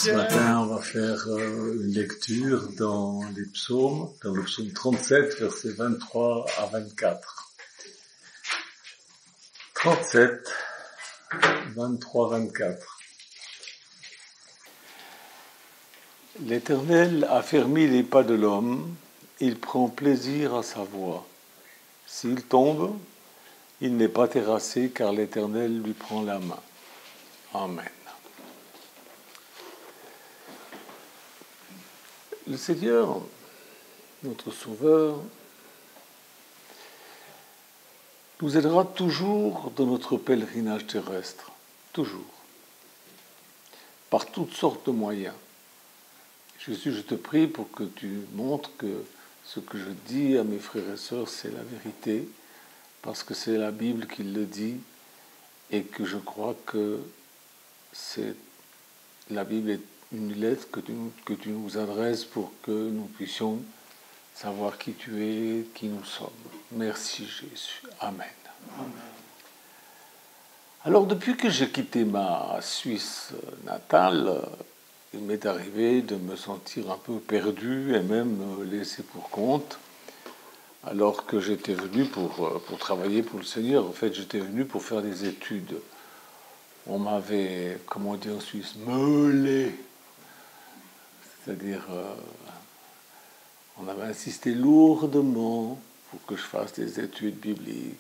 Ce matin, on va faire une lecture dans les psaumes, dans le psaume 37, versets 23 à 24. 37, 23, 24. L'Éternel a fermi les pas de l'homme, il prend plaisir à sa voix. S'il tombe, il n'est pas terrassé, car l'Éternel lui prend la main. Amen. Le Seigneur, notre Sauveur, nous aidera toujours dans notre pèlerinage terrestre, toujours, par toutes sortes de moyens. Jésus, je te prie pour que tu montres que ce que je dis à mes frères et sœurs, c'est la vérité, parce que c'est la Bible qui le dit, et que je crois que la Bible est une lettre que tu nous adresses pour que nous puissions savoir qui tu es, qui nous sommes. Merci Jésus. Amen. Amen. Alors depuis que j'ai quitté ma Suisse natale, il m'est arrivé de me sentir un peu perdu et même laissé pour compte, alors que j'étais venu pour travailler pour le Seigneur. En fait, j'étais venu pour faire des études. On m'avait, comme on dit en Suisse, meulé. C'est-à-dire, on avait insisté lourdement pour que je fasse des études bibliques.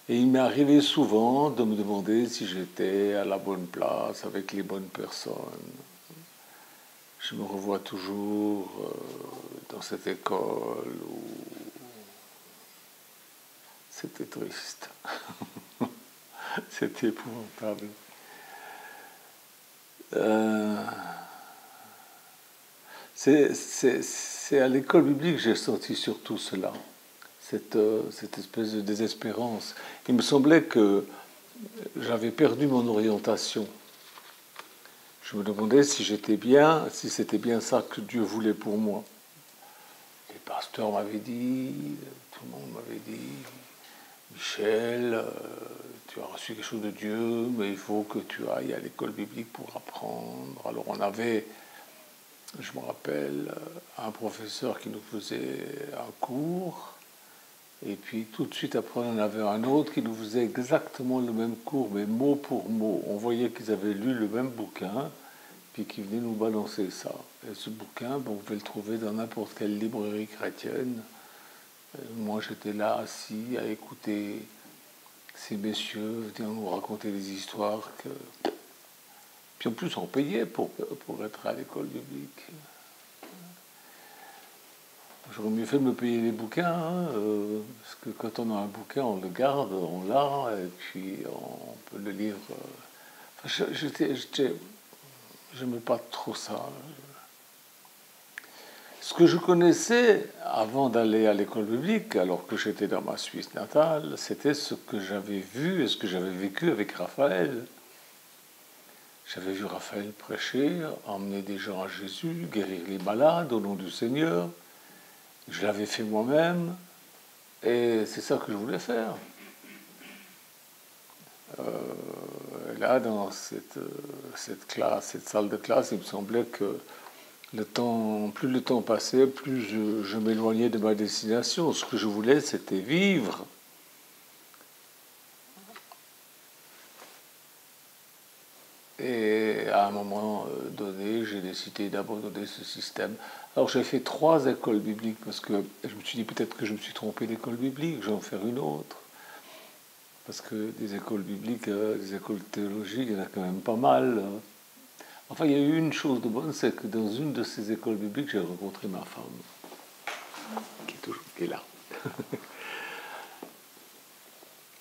Et il m'est arrivé souvent de me demander si j'étais à la bonne place, avec les bonnes personnes. Je me revois toujours dans cette école où c'était triste. C'était épouvantable. C'est à l'école biblique que j'ai senti surtout cela, cette espèce de désespérance. Il me semblait que j'avais perdu mon orientation. Je me demandais si j'étais bien, si c'était bien ça que Dieu voulait pour moi. Les pasteurs m'avaient dit, tout le monde m'avait dit, Michel, tu as reçu quelque chose de Dieu, mais il faut que tu ailles à l'école biblique pour apprendre. Alors on avait, je me rappelle, un professeur qui nous faisait un cours, et puis tout de suite après on avait un autre qui nous faisait exactement le même cours, mais mot pour mot. On voyait qu'ils avaient lu le même bouquin, puis qu'ils venaient nous balancer ça. Et ce bouquin, on pouvait le trouver dans n'importe quelle librairie chrétienne. Moi j'étais là assis à écouter ces messieurs venir nous raconter des histoires que... Puis en plus on payait pour être à l'école biblique. J'aurais mieux fait de me payer les bouquins, parce que quand on a un bouquin, on le garde, on l'a, et puis on peut le lire. J'aimais pas trop ça. Ce que je connaissais avant d'aller à l'école biblique, alors que j'étais dans ma Suisse natale, c'était ce que j'avais vu et ce que j'avais vécu avec Raphaël. J'avais vu Raphaël prêcher, emmener des gens à Jésus, guérir les malades au nom du Seigneur. Je l'avais fait moi-même, et c'est ça que je voulais faire. Là, dans cette classe, cette salle de classe, il me semblait que plus le temps passait, plus je m'éloignais de ma destination. Ce que je voulais, c'était vivre. Et à un moment donné, j'ai décidé d'abandonner ce système. Alors j'ai fait 3 écoles bibliques, parce que je me suis dit peut-être que je me suis trompé d'école biblique, je vais en faire une autre. Parce que des écoles bibliques, des écoles théologiques, il y en a quand même pas mal. Enfin, il y a eu une chose de bonne, c'est que dans une de ces écoles bibliques, j'ai rencontré ma femme, qui est là.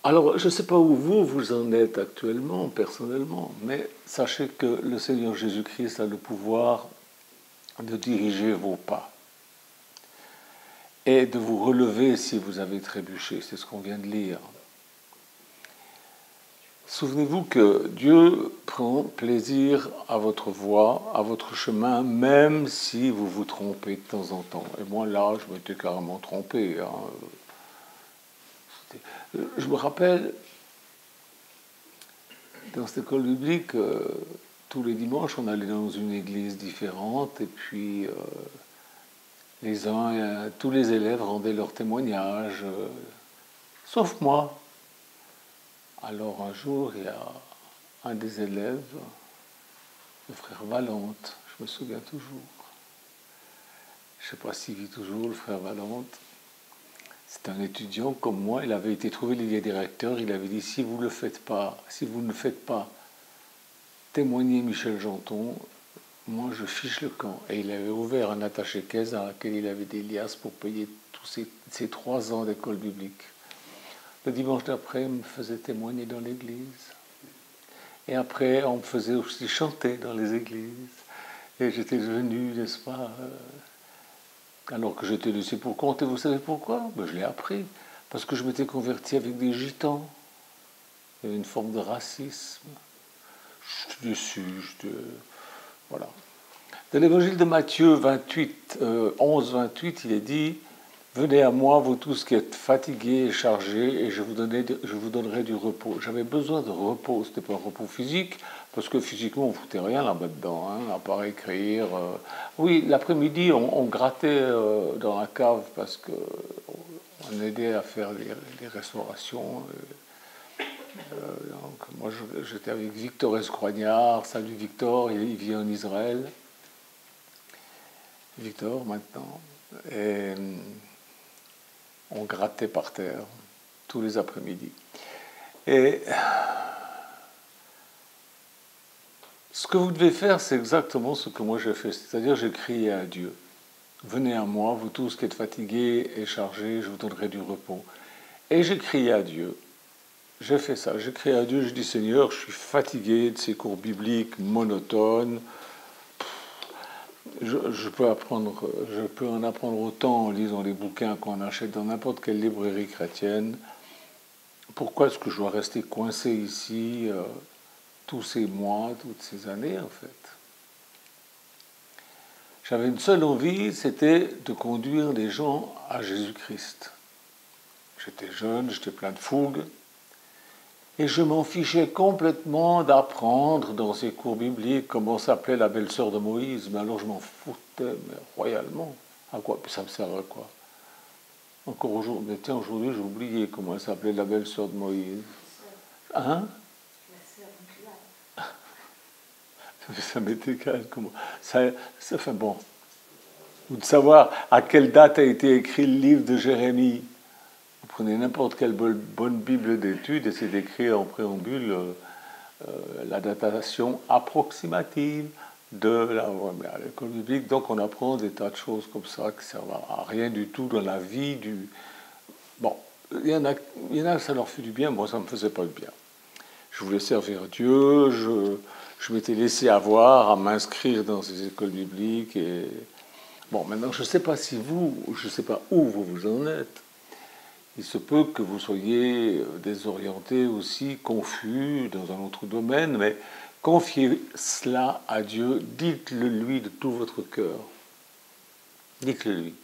Alors, je ne sais pas où vous en êtes actuellement, personnellement, mais sachez que le Seigneur Jésus-Christ a le pouvoir de diriger vos pas et de vous relever si vous avez trébuché. C'est ce qu'on vient de lire. Souvenez-vous que Dieu prend plaisir à votre voie, à votre chemin, même si vous vous trompez de temps en temps. Et moi, là, je m'étais carrément trompé. Je me rappelle, dans cette école biblique, tous les dimanches, on allait dans une église différente, et puis tous les élèves rendaient leur témoignage, sauf moi. Alors un jour, il y a un des élèves, le frère Valente, je me souviens toujours. Je ne sais pas s'il vit toujours, le frère Valente. C'est un étudiant comme moi, il avait été trouvé l'idée directeur, il avait dit si vous ne faites pas témoigner Michel Janton, moi je fiche le camp. Et il avait ouvert un attaché-caisse dans lequel il avait des liasses pour payer tous ces 3 ans d'école biblique. Le dimanche d'après, il me faisait témoigner dans l'église. Et après, on me faisait aussi chanter dans les églises. Et j'étais devenu, n'est-ce pas, alors que j'étais laissé pour compte. Et vous savez pourquoi? Ben, je l'ai appris. Parce que je m'étais converti avec des gitans. Il y avait une forme de racisme. J'étais déçu, voilà. Dans l'évangile de Matthieu 28, 11-28, il est dit « Venez à moi, vous tous qui êtes fatigués et chargés, et je vous donnerai du repos. » J'avais besoin de repos, ce n'était pas un repos physique, parce que physiquement, on ne foutait rien là-bas dedans, à part écrire. Oui, l'après-midi, on grattait dans la cave, parce qu'on aidait à faire les restaurations. Donc, moi, j'étais avec Victor Escroignard. Salut Victor, il vit en Israël. Victor, maintenant. Et on grattait par terre tous les après-midi. Et ce que vous devez faire, c'est exactement ce que moi j'ai fait. C'est-à-dire, j'ai crié à Dieu. Venez à moi, vous tous qui êtes fatigués et chargés, je vous donnerai du repos. Et j'ai crié à Dieu. J'ai fait ça. J'ai crié à Dieu, je dis Seigneur, je suis fatigué de ces cours bibliques monotones. Je peux en apprendre autant en lisant les bouquins qu'on achète dans n'importe quelle librairie chrétienne. Pourquoi est-ce que je dois rester coincé ici tous ces mois, toutes ces années, en fait? J'avais une seule envie, c'était de conduire les gens à Jésus-Christ. J'étais jeune, j'étais plein de fougue, et je m'en fichais complètement d'apprendre dans ces cours bibliques comment s'appelait la belle-sœur de Moïse. Mais alors je m'en foutais mais royalement. À quoi? Puis ça me servait à quoi? Encore aujourd'hui, mais tiens, aujourd'hui j'ai oublié comment elle s'appelait la belle-sœur de Moïse. Hein? Ça m'est égal. Comment ça fait bon. Ou de savoir à quelle date a été écrit le livre de Jérémie. Vous prenez n'importe quelle bonne Bible d'études et c'est d'écrire en préambule la datation approximative de l'école biblique. Donc on apprend des tas de choses comme ça qui ne servent à rien du tout dans la vie du... Bon, il y en a, ça leur fait du bien, moi ça ne me faisait pas du bien. Je voulais servir Dieu, je m'étais laissé avoir à m'inscrire dans ces écoles bibliques. Et... Bon, maintenant je ne sais pas si je ne sais pas où vous en êtes. Il se peut que vous soyez désorienté aussi, confus dans un autre domaine, mais confiez cela à Dieu, dites-le lui de tout votre cœur. Dites-le lui.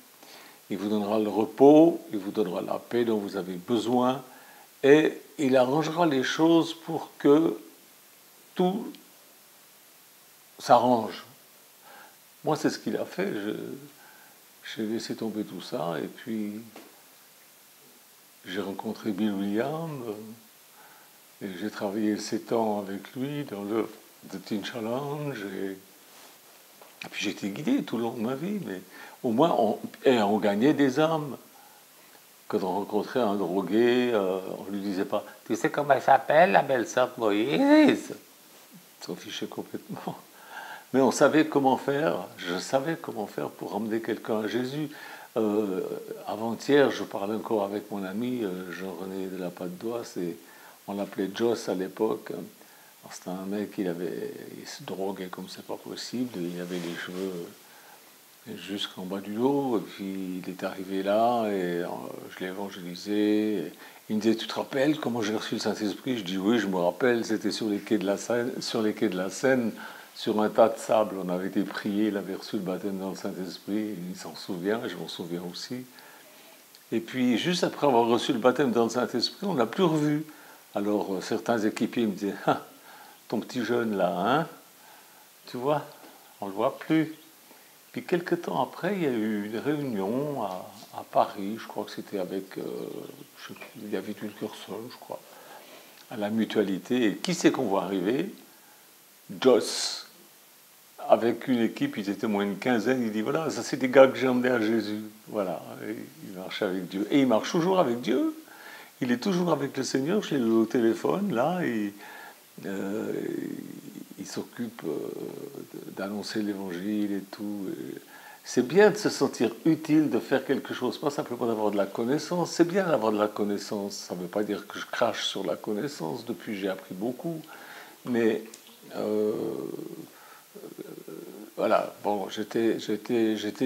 Il vous donnera le repos, il vous donnera la paix dont vous avez besoin, et il arrangera les choses pour que tout s'arrange. Moi, c'est ce qu'il a fait. J'ai laissé tomber tout ça, et puis... J'ai rencontré Bill Williams et j'ai travaillé 7 ans avec lui dans l'œuvre de Teen Challenge. Et puis j'ai été guidé tout le long de ma vie, mais au moins on gagnait des âmes. Quand on rencontrait un drogué, on ne lui disait pas « Tu sais comment elle s'appelle, la belle-sœur de Moïse ?» On s'en fichait complètement. Mais on savait comment faire, je savais comment faire pour emmener quelqu'un à Jésus. Avant-hier, je parlais encore avec mon ami Jean-René de la Patte d'Oie, on l'appelait Joss à l'époque. C'était un mec, il se droguait comme c'est pas possible, il avait les cheveux jusqu'en bas du dos, et puis il est arrivé là, et je l'ai évangélisé. Il me disait, tu te rappelles comment j'ai reçu le Saint-Esprit? Je dis, oui, je me rappelle, c'était sur les quais de la Seine, sur un tas de sable, on avait été prié, il avait reçu le baptême dans le Saint-Esprit, il s'en souvient, je m'en souviens aussi. Et puis, juste après avoir reçu le baptême dans le Saint-Esprit, on ne l'a plus revu. Alors, certains équipiers me disaient, ah, ton petit jeune là, hein, tu vois, on ne le voit plus. Puis quelques temps après, il y a eu une réunion à Paris, je crois que c'était avec, il y avait Wilkerson, je crois, à la Mutualité. Et qui c'est qu'on voit arriver? Joss, avec une équipe, ils étaient moins une quinzaine. Il dit voilà, ça c'est des gars que j'ai emmenés à Jésus. Voilà, et il marche avec Dieu. Et il marche toujours avec Dieu. Il est toujours avec le Seigneur, je l'ai au téléphone, là, et euh, il s'occupe d'annoncer l'évangile et tout. C'est bien de se sentir utile, de faire quelque chose, pas simplement d'avoir de la connaissance. C'est bien d'avoir de la connaissance. Ça ne veut pas dire que je crache sur la connaissance. Depuis, j'ai appris beaucoup. Mais voilà, bon, j'étais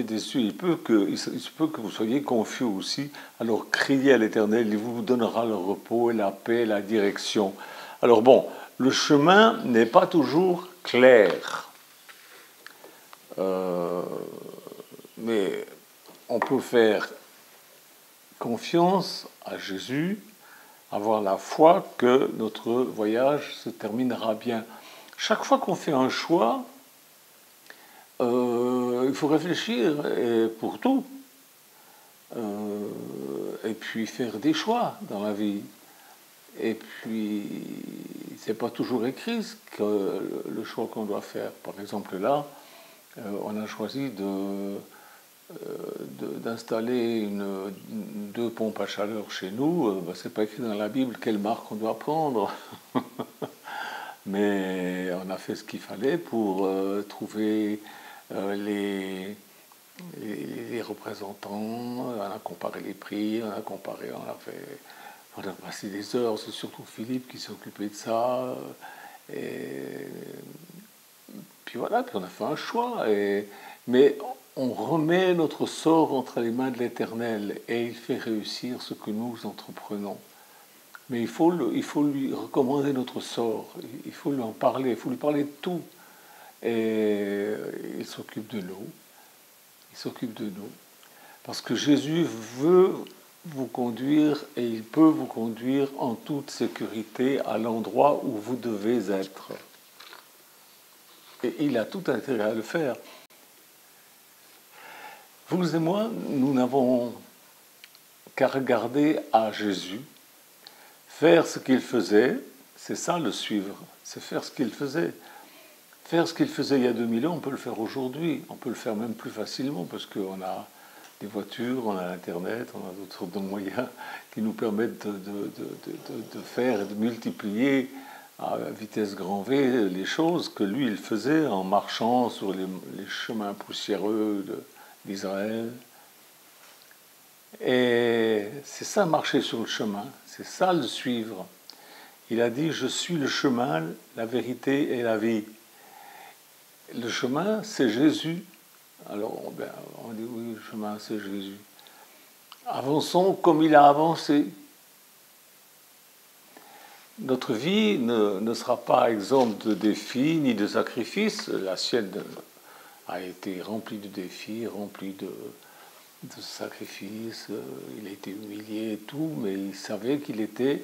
déçu. Il se peut que vous soyez confus aussi. Alors criez à l'Éternel, il vous donnera le repos et la paix, la direction. Alors bon, le chemin n'est pas toujours clair. Mais on peut faire confiance à Jésus, avoir la foi que notre voyage se terminera bien. Chaque fois qu'on fait un choix, il faut réfléchir pour tout. Et puis faire des choix dans la vie. Et puis, c'est pas toujours écrit le choix qu'on doit faire. Par exemple, là, on a choisi d'installer deux pompes à chaleur chez nous. C'est pas écrit dans la Bible quelle marque on doit prendre. Mais on a fait ce qu'il fallait pour trouver les représentants, on a comparé les prix, on a passé des heures, c'est surtout Philippe qui s'est occupé de ça. Et puis voilà, puis on a fait un choix. Mais on remet notre sort entre les mains de l'Éternel et il fait réussir ce que nous entreprenons. Mais il faut lui recommander notre sort, il faut lui en parler, il faut lui parler de tout. Et il s'occupe de nous. Il s'occupe de nous. Parce que Jésus veut vous conduire et il peut vous conduire en toute sécurité à l'endroit où vous devez être. Et il a tout intérêt à le faire. Vous et moi, nous n'avons qu'à regarder à Jésus, faire ce qu'il faisait, c'est ça le suivre, c'est faire ce qu'il faisait. Faire ce qu'il faisait il y a 2000 ans, on peut le faire aujourd'hui. On peut le faire même plus facilement parce qu'on a des voitures, on a l'Internet, on a d'autres moyens qui nous permettent de faire et de multiplier à vitesse grand V les choses que lui, il faisait en marchant sur les chemins poussiéreux d'Israël. Et c'est ça, marcher sur le chemin, c'est ça le suivre. Il a dit, je suis le chemin, la vérité et la vie. Le chemin, c'est Jésus. Alors, on dit oui, le chemin, c'est Jésus. Avançons comme il a avancé. Notre vie ne sera pas exempte de défis ni de sacrifices. La sienne a été remplie de défis, remplie de sacrifices. Il a été humilié et tout, mais il savait qu'il était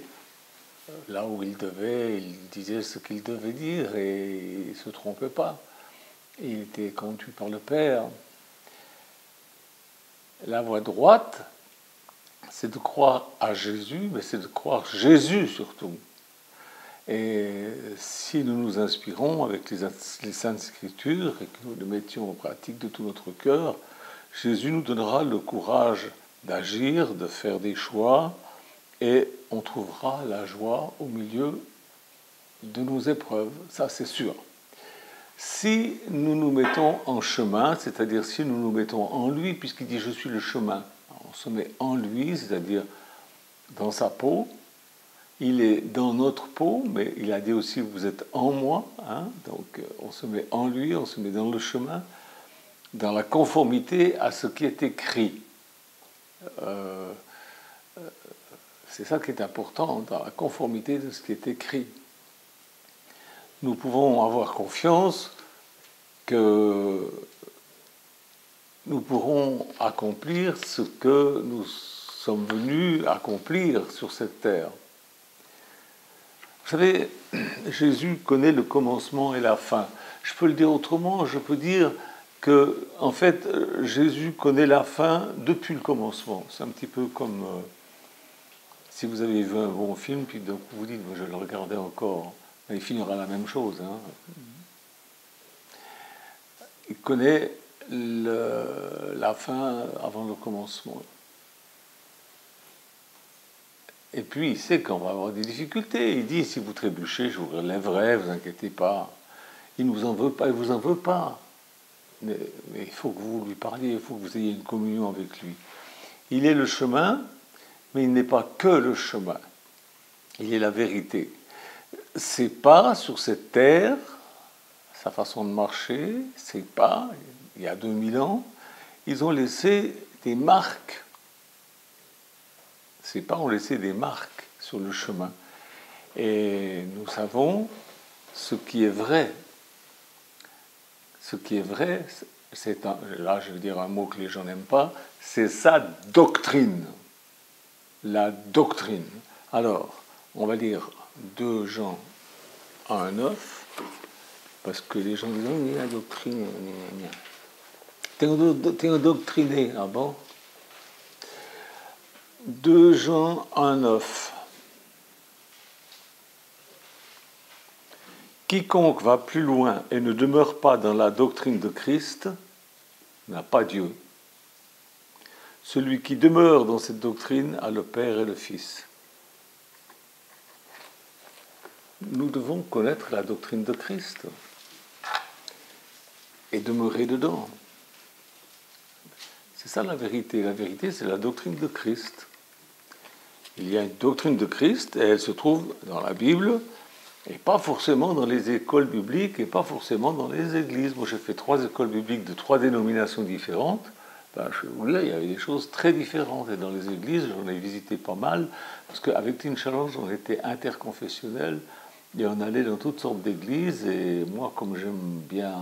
là où il devait. Il disait ce qu'il devait dire et il ne se trompait pas. Il était conduit par le Père. La voie droite, c'est de croire à Jésus, mais c'est de croire Jésus surtout. Et si nous nous inspirons avec les Saintes Écritures et que nous les mettions en pratique de tout notre cœur, Jésus nous donnera le courage d'agir, de faire des choix, et on trouvera la joie au milieu de nos épreuves, ça c'est sûr. Si nous nous mettons en chemin, c'est-à-dire si nous nous mettons en lui, puisqu'il dit « je suis le chemin », on se met en lui, c'est-à-dire dans sa peau, il est dans notre peau, mais il a dit aussi « vous êtes en moi hein », donc on se met en lui, on se met dans le chemin, dans la conformité à ce qui est écrit. C'est ça qui est important, dans la conformité de ce qui est écrit. Nous pouvons avoir confiance que nous pourrons accomplir ce que nous sommes venus accomplir sur cette terre. Vous savez, Jésus connaît le commencement et la fin. Je peux le dire autrement, je peux dire que, en fait, Jésus connaît la fin depuis le commencement. C'est un petit peu comme si vous avez vu un bon film, puis donc vous dites, je le regardais encore, il finira la même chose. Hein. Il connaît la fin avant le commencement. Et puis il sait qu'on va avoir des difficultés. Il dit, si vous trébuchez, je vous relèverai, vous inquiétez pas. Il ne vous en veut pas, il vous en veut pas. Mais il faut que vous lui parliez, il faut que vous ayez une communion avec lui. Il est le chemin, mais il n'est pas que le chemin. Il est la vérité. Ses pas sur cette terre, sa façon de marcher, ses pas, il y a 2000 ans, ils ont laissé des marques. Ses pas ont laissé des marques sur le chemin. Et nous savons ce qui est vrai. Ce qui est vrai, là je vais dire un mot que les gens n'aiment pas, c'est sa doctrine. La doctrine. Alors, on va lire 2 Jean 1,9, parce que les gens disent, oh, la doctrine, t'es endoctriné, ah bon? 2 Jean 1,9. Quiconque va plus loin et ne demeure pas dans la doctrine de Christ n'a pas Dieu. Celui qui demeure dans cette doctrine a le Père et le Fils. Nous devons connaître la doctrine de Christ et demeurer dedans. C'est ça la vérité. La vérité, c'est la doctrine de Christ. Il y a une doctrine de Christ et elle se trouve dans la Bible et pas forcément dans les écoles bibliques et pas forcément dans les églises. Moi, j'ai fait 3 écoles bibliques de 3 dénominations différentes. Ben, il y avait des choses très différentes. Et dans les églises, j'en ai visité pas mal, parce qu'avec Teen Challenge, on était interconfessionnels, et on allait dans toutes sortes d'églises, et moi, comme j'aime bien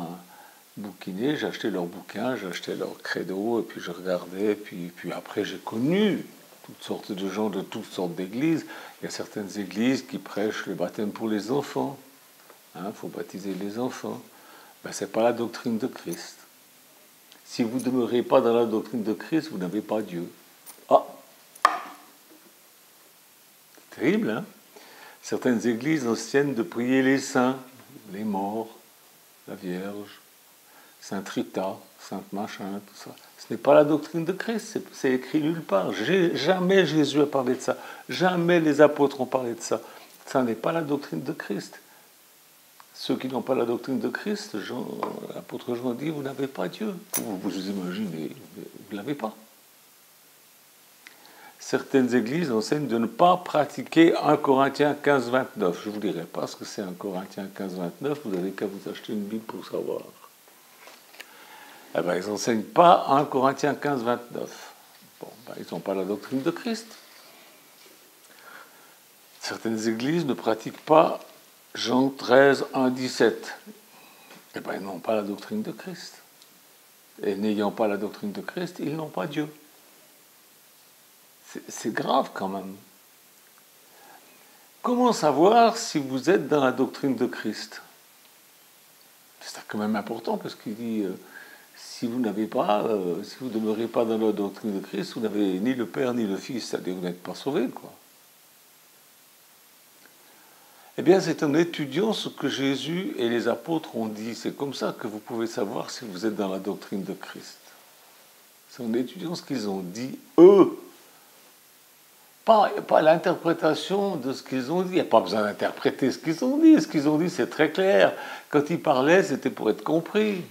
bouquiner, j'achetais leurs bouquins, j'achetais leurs credos, et puis je regardais, puis après j'ai connu toutes sortes de gens de toutes sortes d'églises. Il y a certaines églises qui prêchent le baptême pour les enfants. Il faut baptiser les enfants. Ben, ce n'est pas la doctrine de Christ. Si vous ne demeurez pas dans la doctrine de Christ, vous n'avez pas Dieu. Ah, c'est terrible, hein? Certaines églises anciennes de prier les saints, les morts, la Vierge, Sainte Rita, Sainte Machin, tout ça. Ce n'est pas la doctrine de Christ, c'est écrit nulle part. Jamais Jésus a parlé de ça. Jamais les apôtres ont parlé de ça. Ça n'est pas la doctrine de Christ. Ceux qui n'ont pas la doctrine de Christ, l'apôtre Jean dit, vous n'avez pas Dieu. Vous imaginez, vous ne l'avez pas. Certaines églises enseignent de ne pas pratiquer 1 Corinthiens 15, 29. Je ne vous dirai pas ce que c'est 1 Corinthiens 15, 29, vous n'avez qu'à vous acheter une Bible pour savoir. Eh bien, ils n'enseignent pas 1 Corinthiens 15, 29. Bon, ben, ils n'ont pas la doctrine de Christ. Certaines églises ne pratiquent pas Jean 13, 1, 17. Eh bien, ils n'ont pas la doctrine de Christ. Et n'ayant pas la doctrine de Christ, ils n'ont pas Dieu. C'est grave quand même. Comment savoir si vous êtes dans la doctrine de Christ? C'est quand même important parce qu'il dit si vous n'avez pas, si vous ne demeurez pas dans la doctrine de Christ, vous n'avez ni le Père ni le Fils, c'est-à-dire vous n'êtes pas sauvé, quoi. Eh bien, c'est en étudiant ce que Jésus et les apôtres ont dit. C'est comme ça que vous pouvez savoir si vous êtes dans la doctrine de Christ. C'est en étudiant ce qu'ils ont dit, eux. Pas l'interprétation de ce qu'ils ont dit. Il n'y a pas besoin d'interpréter ce qu'ils ont dit. Ce qu'ils ont dit, c'est très clair. Quand ils parlaient, c'était pour être compris.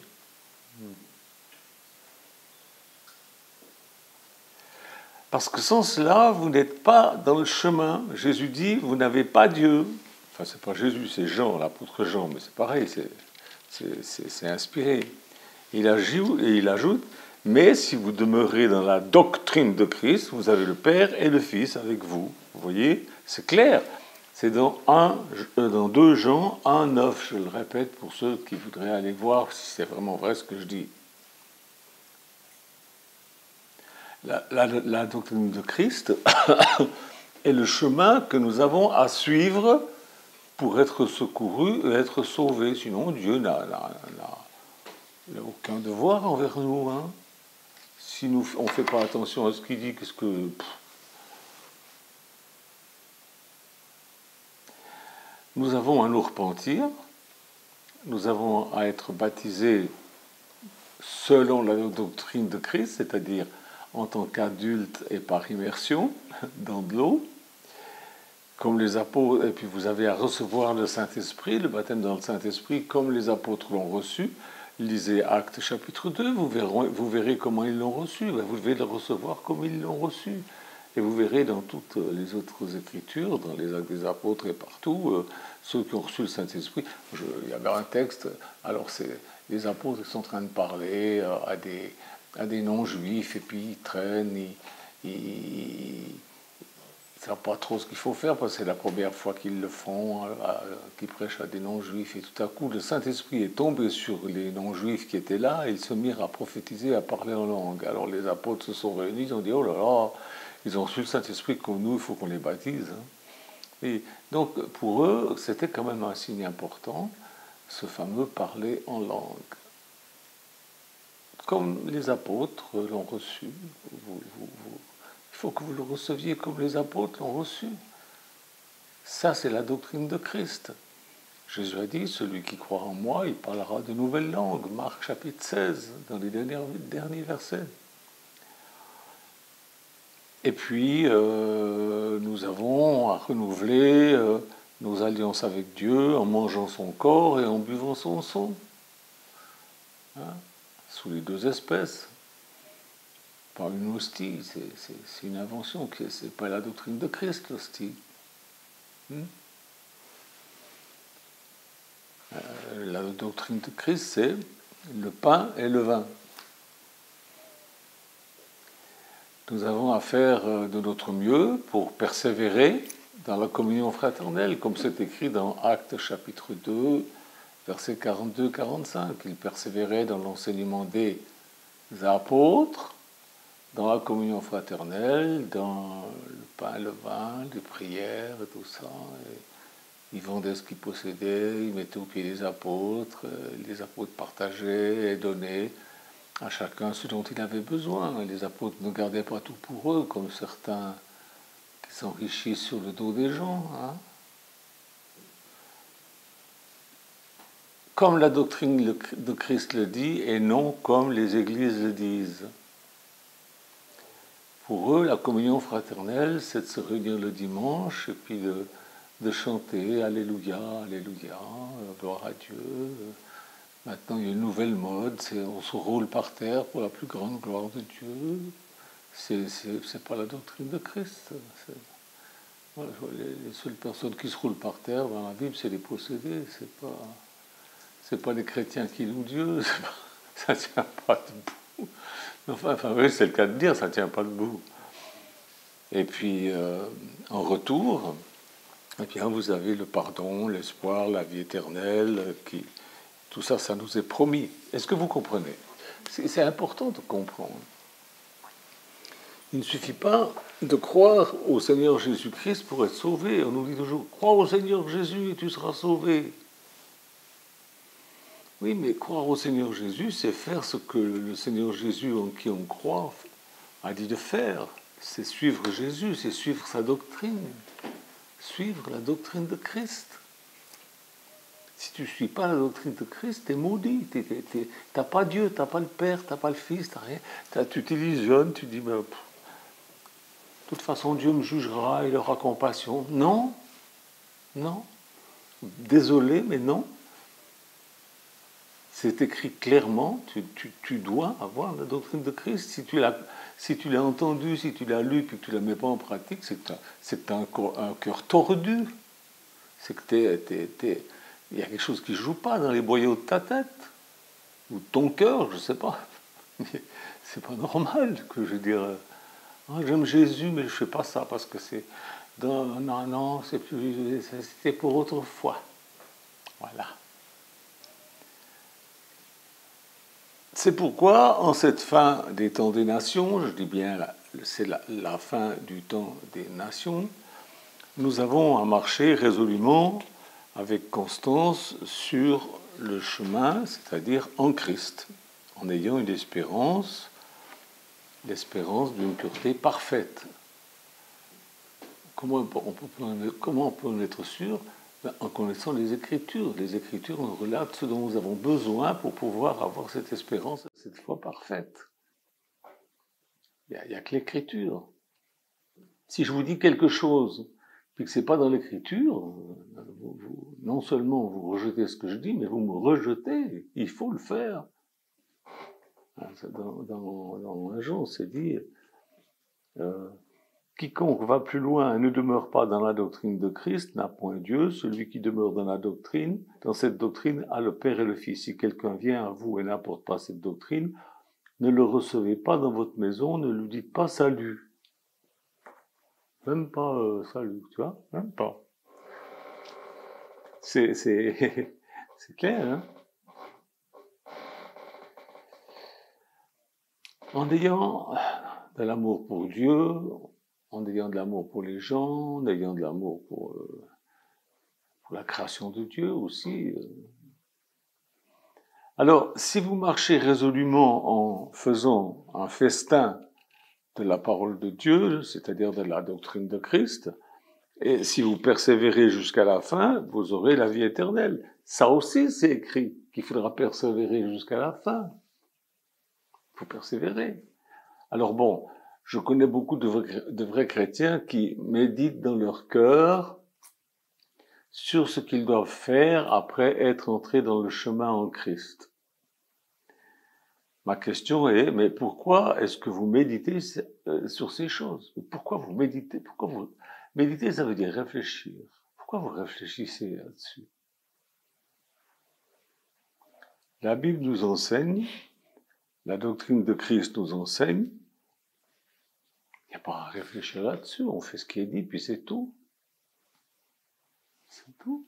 Parce que sans cela, vous n'êtes pas dans le chemin. Jésus dit, vous n'avez pas Dieu. Enfin, c'est pas Jésus, c'est Jean, l'apôtre Jean, mais c'est pareil, c'est inspiré. Il ajoute, mais si vous demeurez dans la doctrine de Christ, vous avez le Père et le Fils avec vous. Vous voyez, c'est clair. C'est dans 2 Jean 1, 9, je le répète pour ceux qui voudraient aller voir si c'est vraiment vrai ce que je dis. La doctrine de Christ est le chemin que nous avons à suivre pour être secourus et être sauvés. Sinon, Dieu n'a aucun devoir envers nous. Hein. Si on ne fait pas attention à ce qu'il dit, qu'est-ce que... Nous avons à nous repentir, nous avons à être baptisés selon la doctrine de Christ, c'est-à-dire en tant qu'adultes et par immersion dans de l'eau, comme les apôtres, et puis vous avez à recevoir le Saint-Esprit, le baptême dans le Saint-Esprit, comme les apôtres l'ont reçu. Lisez Actes chapitre 2, vous verrez comment ils l'ont reçu, vous devez le recevoir comme ils l'ont reçu. Et vous verrez dans toutes les autres écritures, dans les Actes des apôtres et partout, ceux qui ont reçu le Saint-Esprit. Il y avait un texte, alors les apôtres sont en train de parler à des non-juifs, et puis ils traînent, ils ne savent pas trop ce qu'il faut faire, parce que c'est la première fois qu'ils le font, qu'ils prêchent à des non-juifs, et tout à coup, le Saint-Esprit est tombé sur les non-juifs qui étaient là, et ils se mirent à prophétiser, à parler en langue. Alors les apôtres se sont réunis, ils ont dit, oh là là, ils ont reçu le Saint-Esprit comme nous, il faut qu'on les baptise. Et donc, pour eux, c'était quand même un signe important, ce fameux parler en langue. Comme les apôtres l'ont reçu, il faut que vous le receviez comme les apôtres l'ont reçu. Ça, c'est la doctrine de Christ. Jésus a dit, celui qui croit en moi, il parlera de nouvelles langues. Marc chapitre 16, dans les derniers versets. Et puis, nous avons à renouveler nos alliances avec Dieu en mangeant son corps et en buvant son sang. Hein, sous les deux espèces. Pas une hostie, c'est une invention, c'est pas la doctrine de Christ, l'hostie. La doctrine de Christ, c'est le pain et le vin. Nous avons à faire de notre mieux pour persévérer dans la communion fraternelle, comme c'est écrit dans Actes chapitre 2, versets 42-45. Ils persévéraient dans l'enseignement des apôtres, dans la communion fraternelle, dans le pain, le vin, les prières et tout ça. Et ils vendaient ce qu'ils possédaient, ils mettaient au pied les apôtres partageaient et donnaient à chacun ce dont il avait besoin. Les apôtres ne gardaient pas tout pour eux, comme certains qui s'enrichissent sur le dos des gens. Hein. Comme la doctrine de Christ le dit, et non comme les églises le disent. Pour eux, la communion fraternelle, c'est de se réunir le dimanche et puis de chanter « Alléluia, Alléluia, gloire à Dieu ». Maintenant, il y a une nouvelle mode, on se roule par terre pour la plus grande gloire de Dieu. C'est pas la doctrine de Christ. Voilà, les seules personnes qui se roulent par terre dans la Bible, c'est les possédés. C'est pas les chrétiens qui louent Dieu. Ça tient pas debout. Enfin oui, c'est le cas de dire, ça tient pas debout. Et puis, en retour, eh bien, vous avez le pardon, l'espoir, la vie éternelle, tout ça, ça nous est promis. Est-ce que vous comprenez ? C'est important de comprendre. Il ne suffit pas de croire au Seigneur Jésus-Christ pour être sauvé. On nous dit toujours, crois au Seigneur Jésus et tu seras sauvé. Oui, mais croire au Seigneur Jésus, c'est faire ce que le Seigneur Jésus en qui on croit a dit de faire. C'est suivre Jésus, c'est suivre sa doctrine. Suivre la doctrine de Christ. Si tu ne suis pas la doctrine de Christ, tu es maudit. Tu n'as pas Dieu, tu n'as pas le Père, tu n'as pas le Fils, tu n'as rien. Tu t'illusionnes, tu dis, de toute façon, Dieu me jugera, il aura compassion. Non, non. Désolé, mais non. C'est écrit clairement, tu dois avoir la doctrine de Christ. Si tu l'as entendu, si tu l'as lu, puis que tu ne la mets pas en pratique, c'est un cœur tordu. C'est que il y a quelque chose qui ne joue pas dans les boyaux de ta tête, ou de ton cœur, je ne sais pas. Mais c'est pas normal que je dire j'aime Jésus, mais je ne fais pas ça parce que c'est. Non, c'était pour autrefois. Voilà. C'est pourquoi, en cette fin des temps des nations, je dis bien, c'est la fin du temps des nations, nous avons à marcher résolument avec constance sur le chemin, c'est-à-dire en Christ, en ayant une espérance, l'espérance d'une pureté parfaite. Comment on peut en être sûr? En connaissant les Écritures. Les Écritures nous relatent ce dont nous avons besoin pour pouvoir avoir cette espérance, cette foi parfaite. Il n'y a que l'Écriture. Si je vous dis quelque chose, puis que ce n'est pas dans l'Écriture, non seulement vous rejetez ce que je dis, mais vous me rejetez. Il faut le faire. Dans un jour, on s'est dit... quiconque va plus loin et ne demeure pas dans la doctrine de Christ n'a point Dieu. Celui qui demeure dans cette doctrine, a le Père et le Fils. Si quelqu'un vient à vous et n'apporte pas cette doctrine, ne le recevez pas dans votre maison, ne lui dites pas salut. Même pas salut, tu vois, même pas. C'est clair, hein? En ayant de l'amour pour Dieu, en ayant de l'amour pour les gens, en ayant de l'amour pour la création de Dieu aussi. Alors, si vous marchez résolument en faisant un festin de la parole de Dieu, c'est-à-dire de la doctrine de Christ, et si vous persévérez jusqu'à la fin, vous aurez la vie éternelle. Ça aussi, c'est écrit qu'il faudra persévérer jusqu'à la fin. Il faut persévérer. Alors bon, je connais beaucoup de vrais chrétiens qui méditent dans leur cœur sur ce qu'ils doivent faire après être entrés dans le chemin en Christ. Ma question est, mais pourquoi est-ce que vous méditez sur ces choses? Pourquoi vous méditez? Méditer, ça veut dire réfléchir. Pourquoi vous réfléchissez là-dessus? La Bible nous enseigne, la doctrine de Christ nous enseigne. Il n'y a pas à réfléchir là-dessus, on fait ce qui est dit, puis c'est tout. C'est tout.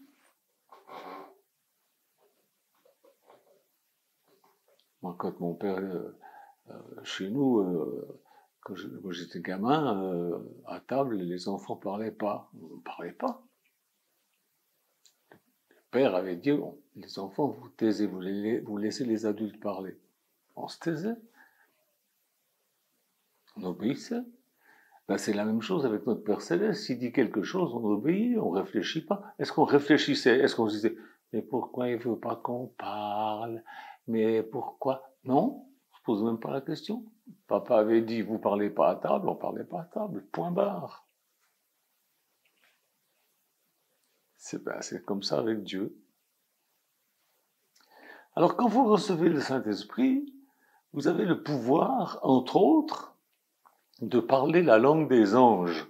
Moi, quand mon père, chez nous, quand j'étais gamin, à table, les enfants ne parlaient pas. On ne parlait pas. Le père avait dit, les enfants, vous taisez, vous laissez les adultes parler. On se taisait. On obéissait. Ben, c'est la même chose avec notre Père Céleste. S'il dit quelque chose, on obéit, on ne réfléchit pas. Est-ce qu'on réfléchissait? Est-ce qu'on se disait, mais pourquoi il ne veut pas qu'on parle? Mais pourquoi? Non, on ne se pose même pas la question. Papa avait dit, vous ne parlez pas à table, on ne parlait pas à table. Point barre. C'est comme ça avec Dieu. Alors quand vous recevez le Saint-Esprit, vous avez le pouvoir, entre autres, de parler la langue des anges.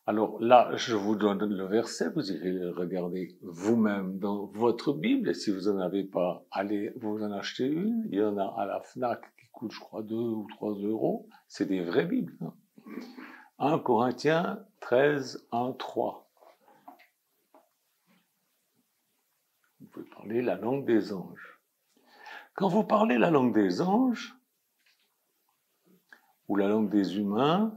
Alors là, je vous donne le verset, vous irez le regarder vous-même dans votre Bible, et si vous n'en avez pas, allez vous en acheter une. Il y en a à la FNAC qui coûte, je crois, 2 ou 3 euros. C'est des vraies Bibles. 1 Corinthiens 13, 1, 3. Vous pouvez parler la langue des anges. Quand vous parlez la langue des anges, ou la langue des humains,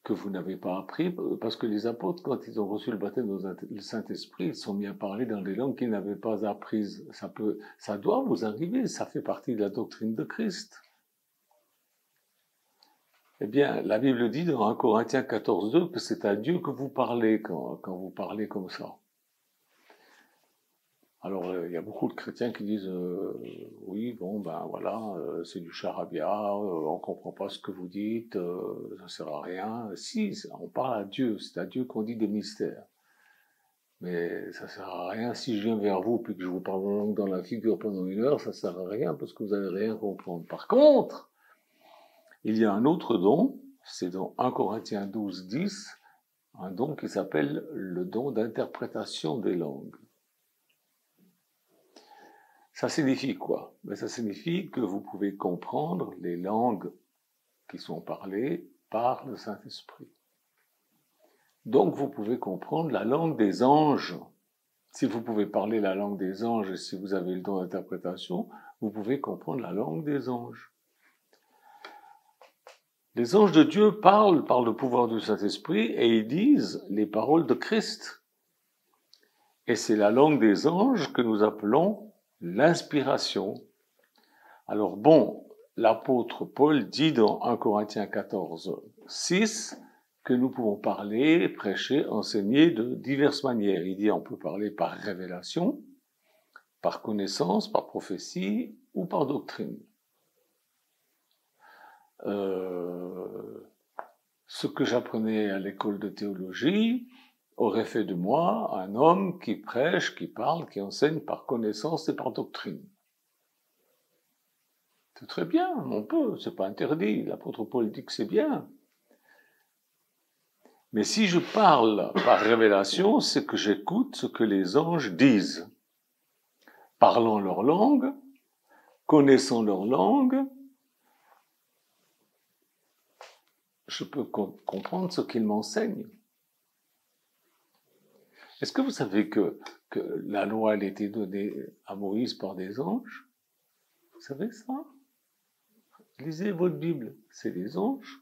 que vous n'avez pas appris, parce que les apôtres, quand ils ont reçu le baptême du Saint-Esprit, ils sont mis à parler dans des langues qu'ils n'avaient pas apprises. Ça doit vous arriver, ça fait partie de la doctrine de Christ. Eh bien, la Bible dit dans 1 Corinthiens 14, 2 que c'est à Dieu que vous parlez quand vous parlez comme ça. Alors, il y a beaucoup de chrétiens qui disent oui, bon, ben voilà, c'est du charabia, on comprend pas ce que vous dites, ça sert à rien. Si, on parle à Dieu, c'est à Dieu qu'on dit des mystères. Mais ça sert à rien. Si je viens vers vous puis que je vous parle en langue dans la figure pendant 1 heure, ça sert à rien parce que vous n'allez rien comprendre. Par contre, il y a un autre don, c'est dans 1 Corinthiens 12, 10, un don qui s'appelle le don d'interprétation des langues. Ça signifie quoi? Ben, ça signifie que vous pouvez comprendre les langues qui sont parlées par le Saint-Esprit. Donc vous pouvez comprendre la langue des anges. Si vous pouvez parler la langue des anges et si vous avez le don d'interprétation, vous pouvez comprendre la langue des anges. Les anges de Dieu parlent par le pouvoir du Saint-Esprit et ils disent les paroles de Christ. Et c'est la langue des anges que nous appelons l'inspiration. Alors bon, l'apôtre Paul dit dans 1 Corinthiens 14, 6 que nous pouvons parler, prêcher, enseigner de diverses manières. Il dit on peut parler par révélation, par connaissance, par prophétie ou par doctrine. Ce que j'apprenais à l'école de théologie aurait fait de moi un homme qui prêche, qui parle, qui enseigne par connaissance et par doctrine. C'est très bien, on peut, c'est pas interdit. L'apôtre Paul dit que c'est bien. Mais si je parle par révélation, c'est que j'écoute ce que les anges disent, parlant leur langue, connaissant leur langue, je peux comprendre ce qu'ils m'enseignent. Est-ce que vous savez que la loi elle a été donnée à Moïse par des anges? Vous savez ça? Lisez votre Bible, c'est des anges.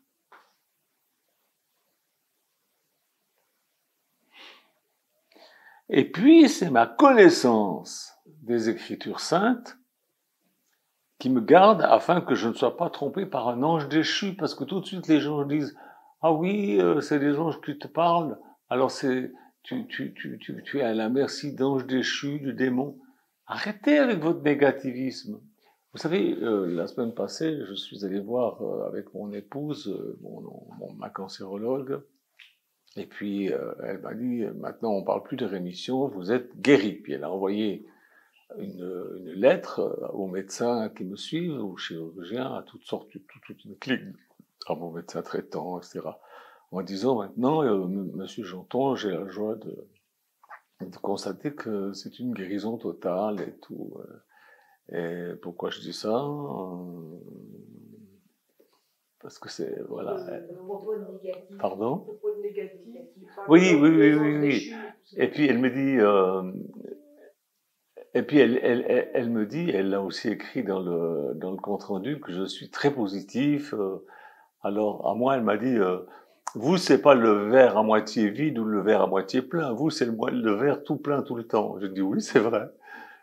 Et puis, c'est ma connaissance des Écritures saintes qui me garde afin que je ne sois pas trompé par un ange déchu, parce que tout de suite les gens disent « Ah oui, c'est des anges qui te parlent, alors tu es à la merci d'anges déchus, de démons. » Arrêtez avec votre négativisme. Vous savez, la semaine passée, je suis allé voir avec mon épouse, ma cancérologue, et puis elle m'a dit « Maintenant, on parle plus de rémission, vous êtes guéri. » Puis elle a envoyé une lettre aux médecins qui me suivent, aux chirurgiens, à toutes sortes, toute une clique, à mon médecin traitant, etc. En disant maintenant, Monsieur Janton, j'ai la joie de constater que c'est une guérison totale et tout. Et pourquoi je dis ça? Parce que c'est, voilà. Pardon? Oui. Et puis elle me dit, elle me dit, elle l'a aussi écrit dans le compte-rendu, que je suis très positif. Alors, à moi, elle m'a dit, vous, c'est pas le verre à moitié vide ou le verre à moitié plein. Vous, c'est le verre tout plein tout le temps. Je dis, oui, c'est vrai.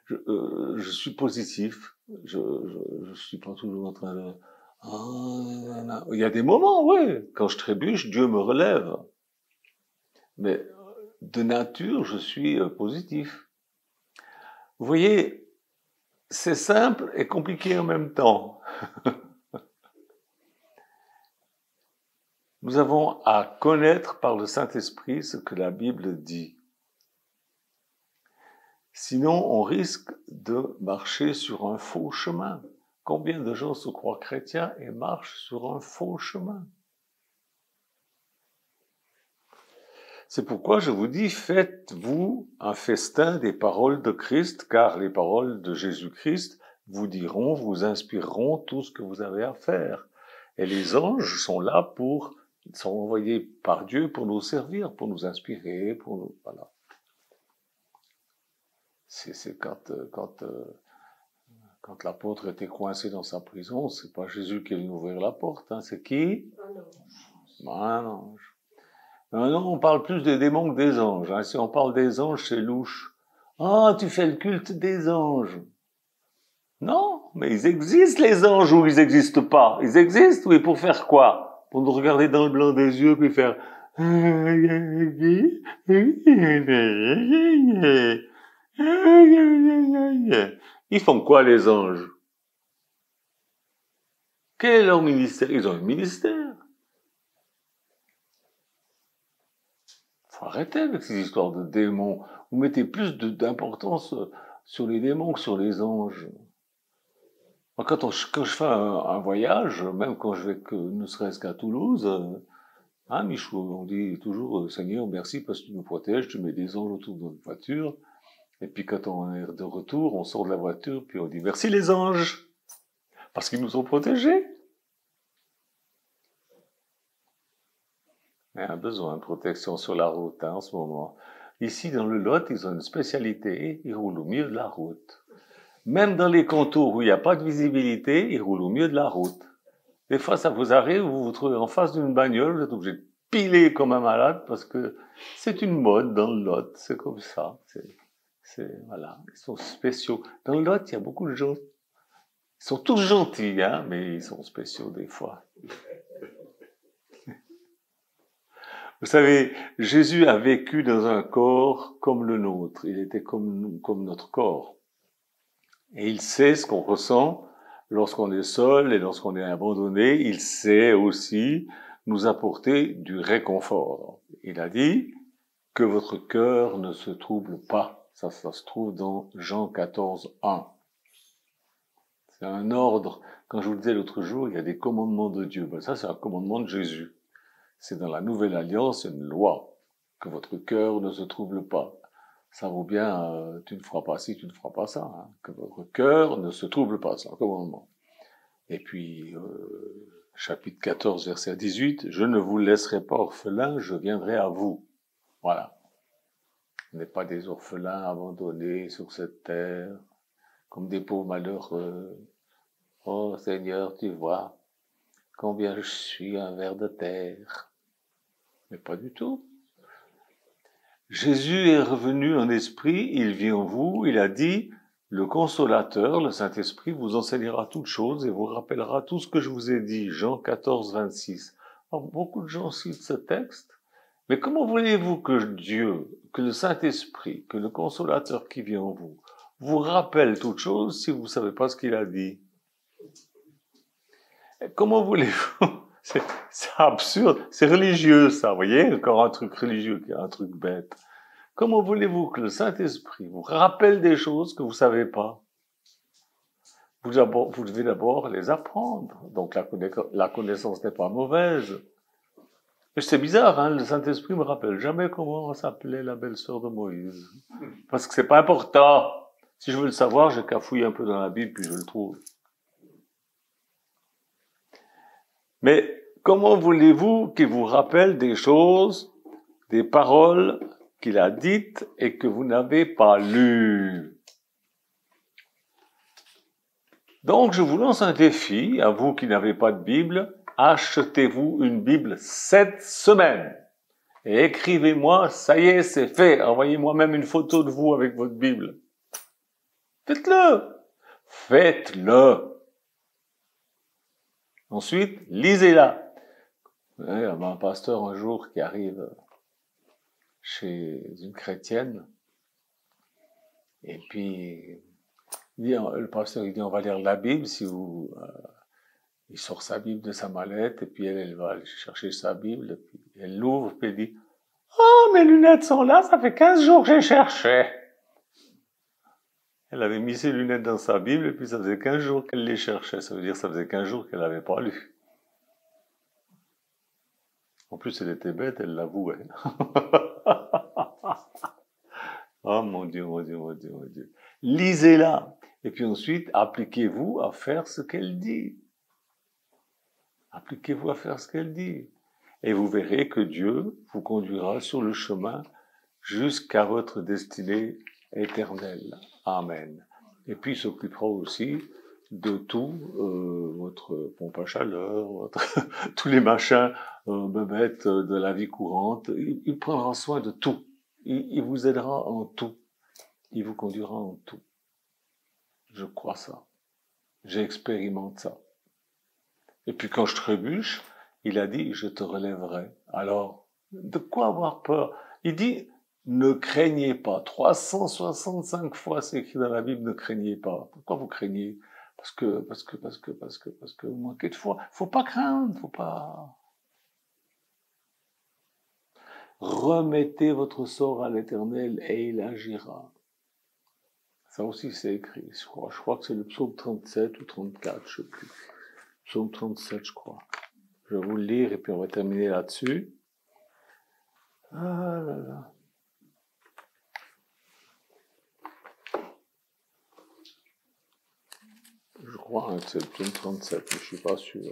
Je suis positif. Je suis pas toujours en train de... Il y a des moments, oui. Quand je trébuche, Dieu me relève. Mais de nature, je suis positif. Vous voyez, c'est simple et compliqué en même temps. Nous avons à connaître par le Saint-Esprit ce que la Bible dit. Sinon, on risque de marcher sur un faux chemin. Combien de gens se croient chrétiens et marchent sur un faux chemin? C'est pourquoi je vous dis, faites-vous un festin des paroles de Christ, car les paroles de Jésus-Christ vous diront, vous inspireront tout ce que vous avez à faire. Et les anges sont là ils sont envoyés par Dieu pour nous servir, pour nous inspirer, pour nous, voilà. C'est quand l'apôtre était coincé dans sa prison, c'est pas Jésus qui est venu ouvrir la porte, hein, c'est qui? Un ange. Non, on parle plus des démons que des anges. Hein. Si on parle des anges, c'est louche. Ah, tu fais le culte des anges. Non, mais ils existent les anges ou ils n'existent pas? Ils existent, oui, pour faire quoi? Pour nous regarder dans le blanc des yeux puis faire... Ils font quoi les anges? Quel est leur ministère? Ils ont un ministère. Faut arrêter avec ces histoires de démons. Vous mettez plus d'importance sur les démons que sur les anges. Moi, quand je fais un voyage, même quand je vais ne serait-ce qu'à Toulouse, hein, Michou, on dit toujours Seigneur, merci parce que tu nous protèges, tu mets des anges autour de notre voiture. Et puis quand on est de retour, on sort de la voiture, puis on dit merci les anges, parce qu'ils nous ont protégés. Il y a un besoin de protection sur la route hein, en ce moment. Ici, dans le Lot, ils ont une spécialité, ils roulent au milieu de la route. Même dans les contours où il n'y a pas de visibilité, ils roulent au milieu de la route. Des fois, ça vous arrive, vous vous trouvez en face d'une bagnole, vous êtes obligé de piler comme un malade parce que c'est une mode dans le Lot, c'est comme ça. Voilà, ils sont spéciaux. Dans le Lot, il y a beaucoup de gens. Ils sont tous gentils, hein, mais ils sont spéciaux des fois. Vous savez, Jésus a vécu dans un corps comme le nôtre. Il était comme notre corps. Et il sait ce qu'on ressent lorsqu'on est seul et lorsqu'on est abandonné. Il sait aussi nous apporter du réconfort. Il a dit que votre cœur ne se trouble pas. Ça se trouve dans Jean 14, 1. C'est un ordre. Quand je vous le disais l'autre jour, il y a des commandements de Dieu. Ben ça, c'est un commandement de Jésus. C'est dans la Nouvelle Alliance une loi. Que votre cœur ne se trouble pas. Ça vaut bien, tu ne feras pas ci, tu ne feras pas ça. Hein. Que votre cœur ne se trouble pas, c'est un commandement. Et puis, chapitre 14, verset 18, « Je ne vous laisserai pas orphelins, je viendrai à vous. » Voilà. On n'est pas des orphelins abandonnés sur cette terre, comme des pauvres malheureux. Oh Seigneur, tu vois, combien je suis un ver de terre. Mais pas du tout. Jésus est revenu en esprit, il vit en vous, il a dit, le consolateur, le Saint-Esprit, vous enseignera toutes choses et vous rappellera tout ce que je vous ai dit. Jean 14, 26. Alors, beaucoup de gens citent ce texte, mais comment voulez-vous que Dieu, que le Saint-Esprit, que le consolateur qui vit en vous rappelle toutes choses si vous ne savez pas ce qu'il a dit? Et comment voulez-vous? C'est absurde, c'est religieux ça, vous voyez, encore un truc religieux, un truc bête. Comment voulez-vous que le Saint-Esprit vous rappelle des choses que vous ne savez pas? Vous devez d'abord les apprendre. Donc la connaissance n'est pas mauvaise. Mais c'est bizarre, hein, le Saint-Esprit me rappelle jamais comment s'appelait la belle-sœur de Moïse. Parce que c'est pas important. Si je veux le savoir, j'ai qu'à fouiller un peu dans la Bible, puis je le trouve. Mais comment voulez-vous qu'il vous rappelle des choses, des paroles qu'il a dites et que vous n'avez pas lues? Donc, je vous lance un défi, à vous qui n'avez pas de Bible, achetez-vous une Bible cette semaine. Et écrivez-moi, ça y est, c'est fait. Envoyez-moi même une photo de vous avec votre Bible. Faites-le. Faites-le. Ensuite, lisez-la. Il y a un pasteur un jour qui arrive chez une chrétienne. Et puis, le pasteur il dit, on va lire la Bible si vous... il sort sa Bible de sa mallette, et puis elle va aller chercher sa Bible, et puis elle l'ouvre, puis elle dit « Oh, mes lunettes sont là, ça fait 15 jours que j'ai cherché !» Elle avait mis ses lunettes dans sa Bible, et puis ça faisait 15 jours qu'elle les cherchait. Ça veut dire que ça faisait 15 jours qu'elle n'avait pas lu. En plus, elle était bête, elle l'avouait. Oh mon Dieu, mon Dieu, mon Dieu, mon Dieu. Lisez-la, et puis ensuite, appliquez-vous à faire ce qu'elle dit. Appliquez-vous à faire ce qu'elle dit. Et vous verrez que Dieu vous conduira sur le chemin jusqu'à votre destinée éternelle. Amen. Et puis il s'occupera aussi de tout, votre pompe à chaleur, tous les machins bébêtes de la vie courante. Il prendra soin de tout. Il vous aidera en tout. Il vous conduira en tout. Je crois ça. J'expérimente ça. Et puis quand je trébuche, il a dit, je te relèverai. Alors, de quoi avoir peur? Il dit, ne craignez pas. 365 fois c'est écrit dans la Bible, ne craignez pas. Pourquoi vous craignez? Parce que vous manquez de foi. Faut pas craindre, faut pas. Remettez votre sort à l'Éternel et il agira. Ça aussi c'est écrit, je crois que c'est le psaume 37 ou 34, je sais plus. Psaume 37, je crois. Je vais vous le lire et puis on va terminer là-dessus. Ah là là. Je crois que c'est le psaume 37, mais je suis pas sûr.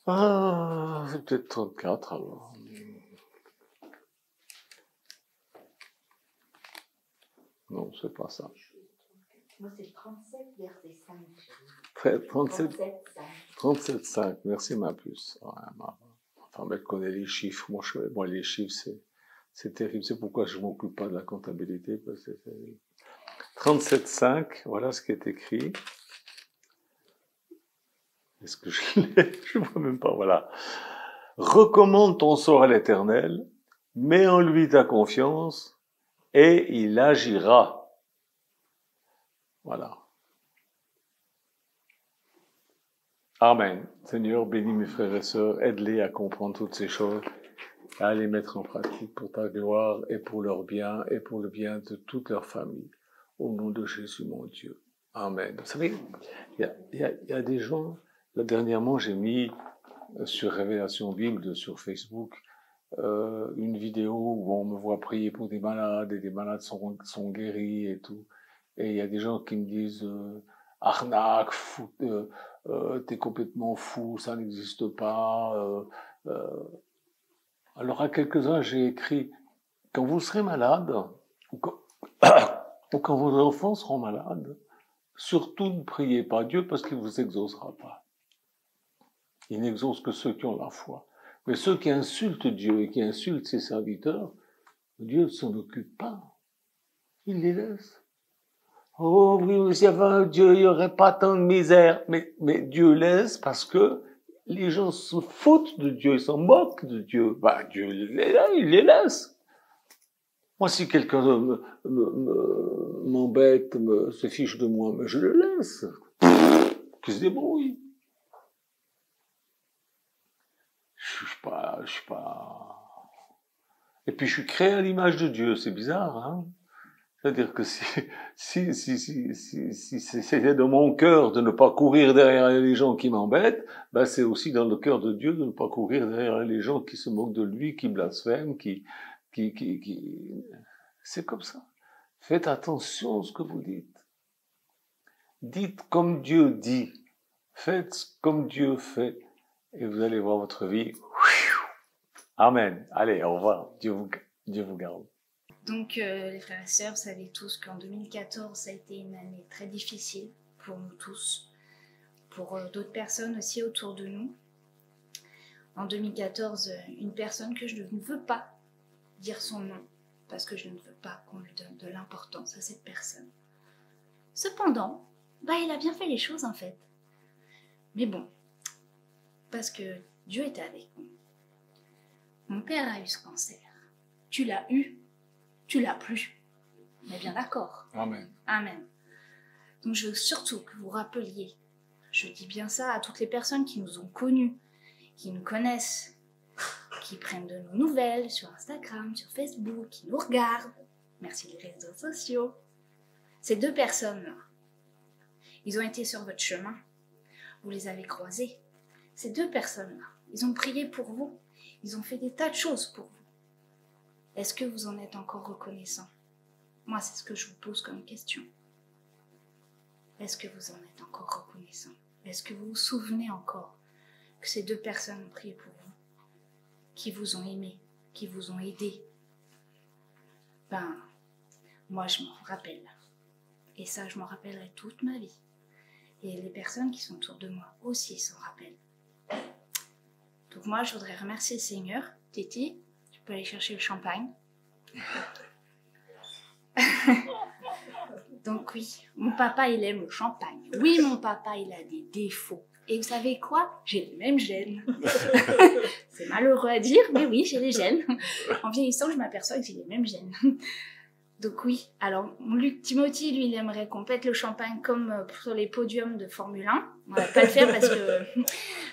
Ah, c'est peut-être 34 alors. Non, c'est pas ça. Moi, c'est 37, verset 5. 37, 5. Merci, ma puce. Ouais, enfin, elle connaît les chiffres. Moi, les chiffres, c'est terrible. C'est pourquoi je ne m'occupe pas de la comptabilité. Parce que 37, 5, voilà ce qui est écrit. Est-ce que je l'ai? Je ne vois même pas, voilà. Recommande ton sort à l'Éternel, mets en lui ta confiance, et il agira. Voilà. Amen. Seigneur, bénis mes frères et sœurs, aide-les à comprendre toutes ces choses, à les mettre en pratique pour ta gloire et pour leur bien et pour le bien de toute leur famille. Au nom de Jésus, mon Dieu. Amen. Vous savez, il y a des gens, là, dernièrement, j'ai mis sur Révélation Bible, sur Facebook, une vidéo où on me voit prier pour des malades et des malades sont guéris et tout. Et il y a des gens qui me disent arnaque, fou, t'es complètement fou, ça n'existe pas. Alors à quelques-uns j'ai écrit, quand vous serez malade ou quand vos enfants seront malades, surtout ne priez pas Dieu parce qu'il ne vous exaucera pas. Il n'exauce que ceux qui ont la foi. Mais ceux qui insultent Dieu et qui insultent ses serviteurs, Dieu ne s'en occupe pas. Il les laisse. Oh oui, s'il y avait un Dieu, il n'y aurait pas tant de misère. Mais Dieu laisse parce que les gens se foutent de Dieu, ils s'en moquent de Dieu. Bah, Dieu, il les laisse. Moi, si quelqu'un m'embête, se fiche de moi, mais je le laisse. Qu'il se débrouille. Je suis pas... Et puis je suis créé à l'image de Dieu, c'est bizarre, hein? C'est-à-dire que si c'était dans mon cœur de ne pas courir derrière les gens qui m'embêtent, ben c'est aussi dans le cœur de Dieu de ne pas courir derrière les gens qui se moquent de lui, qui blasphèment, c'est comme ça. Faites attention à ce que vous dites. Dites comme Dieu dit. Faites comme Dieu fait. Et vous allez voir votre vie. Amen. Allez, au revoir. Dieu vous garde. Donc, les frères et sœurs, vous savez tous qu'en 2014, ça a été une année très difficile pour nous tous, pour d'autres personnes aussi autour de nous. En 2014, une personne que je ne veux pas dire son nom, parce que je ne veux pas qu'on lui donne de l'importance à cette personne. Cependant, il a bien fait les choses en fait. Mais bon, parce que Dieu était avec nous. Mon père a eu ce cancer. Tu l'as eu. Tu l'as plus. On est bien d'accord. Amen. Amen. Donc je veux surtout que vous rappeliez, je dis bien ça à toutes les personnes qui nous ont connus, qui nous connaissent, qui prennent de nos nouvelles sur Instagram, sur Facebook, qui nous regardent. Merci les réseaux sociaux. Ces deux personnes-là, ils ont été sur votre chemin. Vous les avez croisés. Ces deux personnes-là, ils ont prié pour vous. Ils ont fait des tas de choses pour vous. Est-ce que vous en êtes encore reconnaissant? Moi, c'est ce que je vous pose comme question. Est-ce que vous en êtes encore reconnaissant? Est-ce que vous vous souvenez encore que ces deux personnes ont prié pour vous, qui vous ont aimé, qui vous ont aidé? Moi, je m'en rappelle. Et ça, je m'en rappellerai toute ma vie. Et les personnes qui sont autour de moi aussi s'en rappellent. Donc moi, je voudrais remercier le Seigneur. Titi, tu peux aller chercher le champagne. Donc oui, mon papa, il aime le champagne. Oui, mon papa, il a des défauts. Et vous savez quoi? J'ai les mêmes gènes. C'est malheureux à dire, mais oui, j'ai les gènes. En vieillissant, je m'aperçois que j'ai les mêmes gènes. Donc oui, alors mon Luc Timothy, lui, il aimerait qu'on pète le champagne comme sur les podiums de Formule 1. On va pas le faire parce que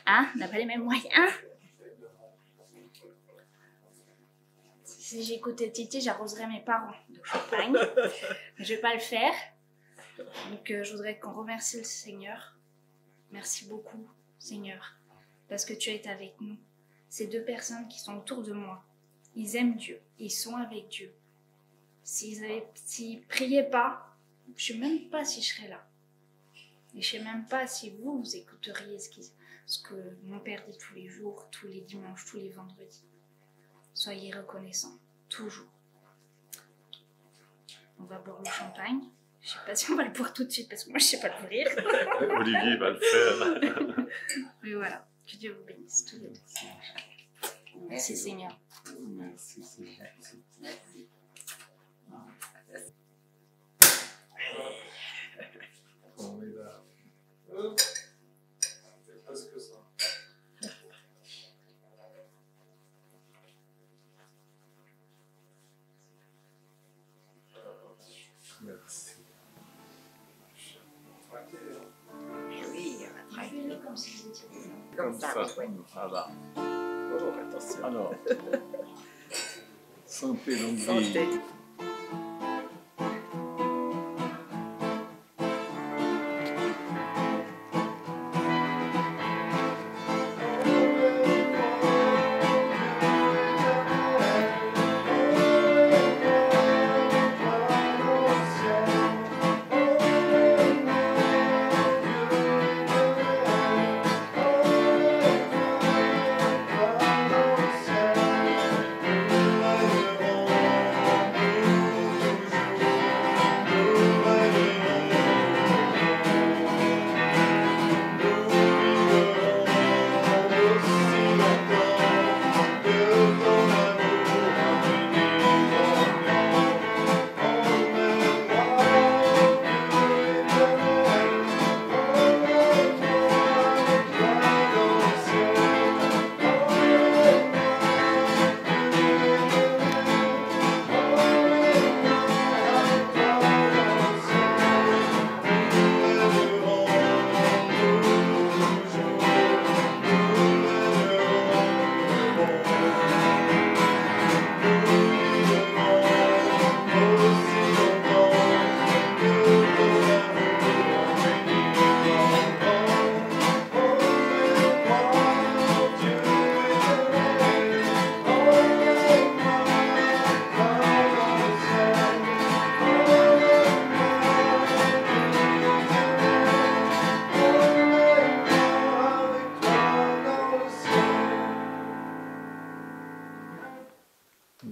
on n'a pas les mêmes moyens. Si j'écoutais Titi, j'arroserais mes parents de champagne. Mais je vais pas le faire. Donc je voudrais qu'on remercie le Seigneur. Merci beaucoup, Seigneur, parce que tu es avec nous. Ces deux personnes qui sont autour de moi, ils aiment Dieu, ils sont avec Dieu. S'ils priaient pas, je sais même pas si je serais là. Et je sais même pas si vous écouteriez ce que mon père dit tous les jours, tous les dimanches, tous les vendredis. Soyez reconnaissants, toujours. On va boire le champagne. Je sais pas si on va le boire tout de suite parce que moi je sais pas l'ouvrir. Olivier va le faire. Mais voilà, que Dieu vous bénisse tous les deux. Merci Seigneur. Merci, c'est gentil. Formidable. C'est presque ça. Merci. Oui, Fais-le comme si vous étiez comme ça. Voilà. Oh, attention. Alors, santé, longue vie. Santé.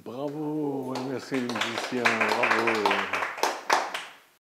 Bravo, merci les musiciens. Bravo.